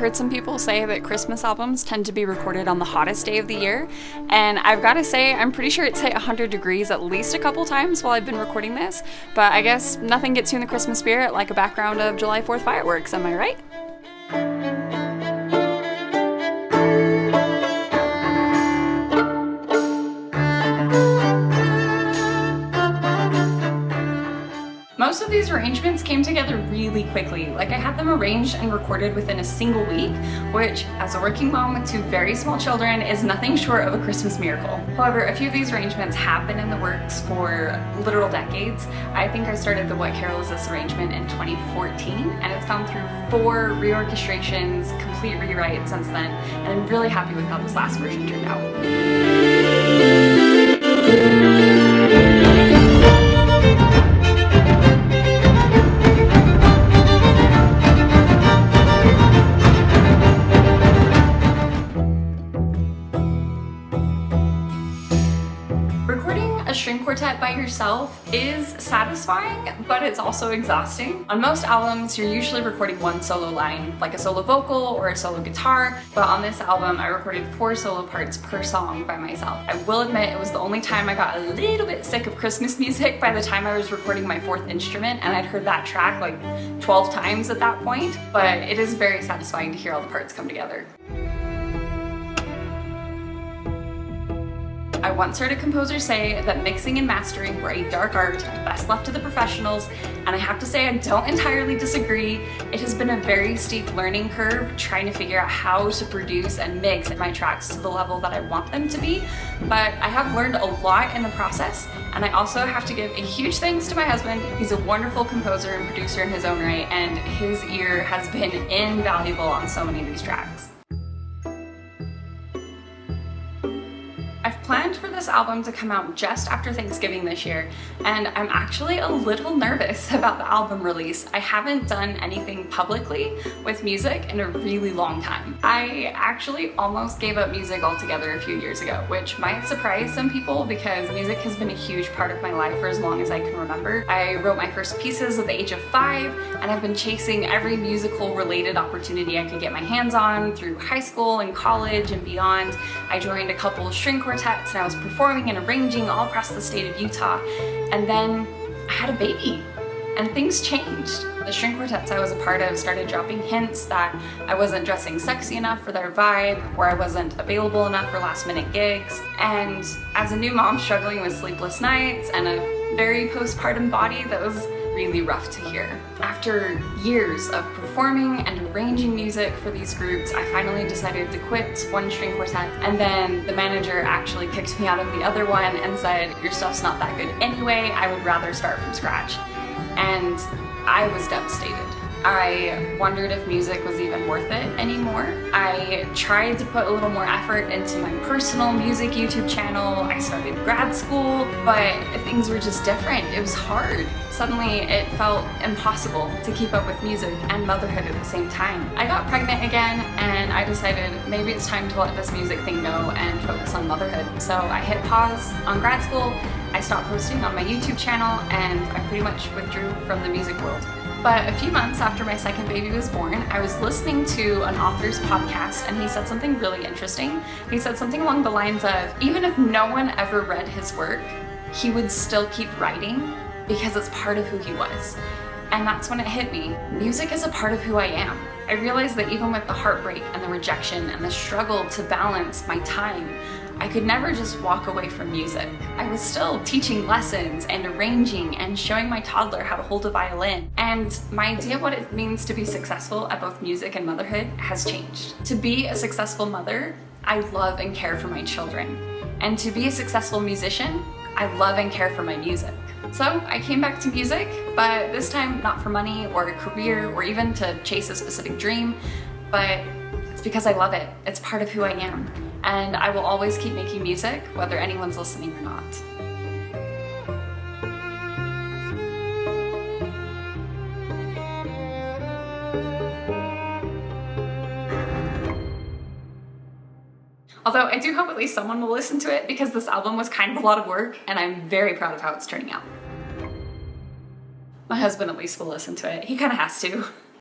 heard some people say that Christmas albums tend to be recorded on the hottest day of the year, and I've got to say, I'm pretty sure it's hit 100 degrees at least a couple times while I've been recording this, but I guess nothing gets you in the Christmas spirit like a background of July 4th fireworks, am I right? Most of these arrangements came together really quickly. Like, I had them arranged and recorded within a single week, which, as a working mom with two very small children, is nothing short of a Christmas miracle. However, a few of these arrangements have been in the works for literal decades. I think I started the What Carol Is This arrangement in 2014, and it's gone through 4 reorchestrations, complete rewrites since then, and I'm really happy with how this last version turned out. String quartet by yourself is satisfying, but it's also exhausting. On most albums, you're usually recording one solo line, like a solo vocal or a solo guitar, but on this album, I recorded 4 solo parts per song by myself. I will admit it was the only time I got a little bit sick of Christmas music by the time I was recording my 4th instrument, and I'd heard that track like 12 times at that point, but it is very satisfying to hear all the parts come together. I once heard a composer say that mixing and mastering were a dark art best left to the professionals, and I have to say I don't entirely disagree. It has been a very steep learning curve trying to figure out how to produce and mix my tracks to the level that I want them to be, but I have learned a lot in the process, and I also have to give a huge thanks to my husband. He's a wonderful composer and producer in his own right, and his ear has been invaluable on so many of these tracks. I've planned for this album to come out just after Thanksgiving this year, and I'm actually a little nervous about the album release. I haven't done anything publicly with music in a really long time. I actually almost gave up music altogether a few years ago, which might surprise some people because music has been a huge part of my life for as long as I can remember. I wrote my first pieces at the age of 5, and I've been chasing every musical related opportunity I could get my hands on through high school and college and beyond. I joined a couple of string quartets, and I was performing and arranging all across the state of Utah, and then I had a baby and things changed. The string quartets I was a part of started dropping hints that I wasn't dressing sexy enough for their vibe, or I wasn't available enough for last minute gigs, and as a new mom struggling with sleepless nights and a very postpartum body, that was really rough to hear. After years of performing and arranging music for these groups, I finally decided to quit one string quartet, and then the manager actually kicked me out of the other one and said, "Your stuff's not that good anyway, I would rather start from scratch." And I was devastated. I wondered if music was even worth it anymore. I tried to put a little more effort into my personal music YouTube channel. I started grad school, but things were just different. It was hard. Suddenly it felt impossible to keep up with music and motherhood at the same time. I got pregnant again, and I decided maybe it's time to let this music thing go and focus on motherhood. So I hit pause on grad school, I stopped posting on my YouTube channel, and I pretty much withdrew from the music world. But a few months after my second baby was born, I was listening to an author's podcast, and he said something really interesting. He said something along the lines of, even if no one ever read his work, he would still keep writing because it's part of who he was. And that's when it hit me. Music is a part of who I am. I realized that even with the heartbreak and the rejection and the struggle to balance my time, I could never just walk away from music. I was still teaching lessons and arranging and showing my toddler how to hold a violin. And my idea of what it means to be successful at both music and motherhood has changed. To be a successful mother, I love and care for my children. And to be a successful musician, I love and care for my music. So I came back to music, but this time not for money or a career or even to chase a specific dream, but it's because I love it. It's part of who I am. And I will always keep making music, whether anyone's listening or not. Although I do hope at least someone will listen to it, because this album was kind of a lot of work, and I'm very proud of how it's turning out. My husband at least will listen to it. He kind of has to.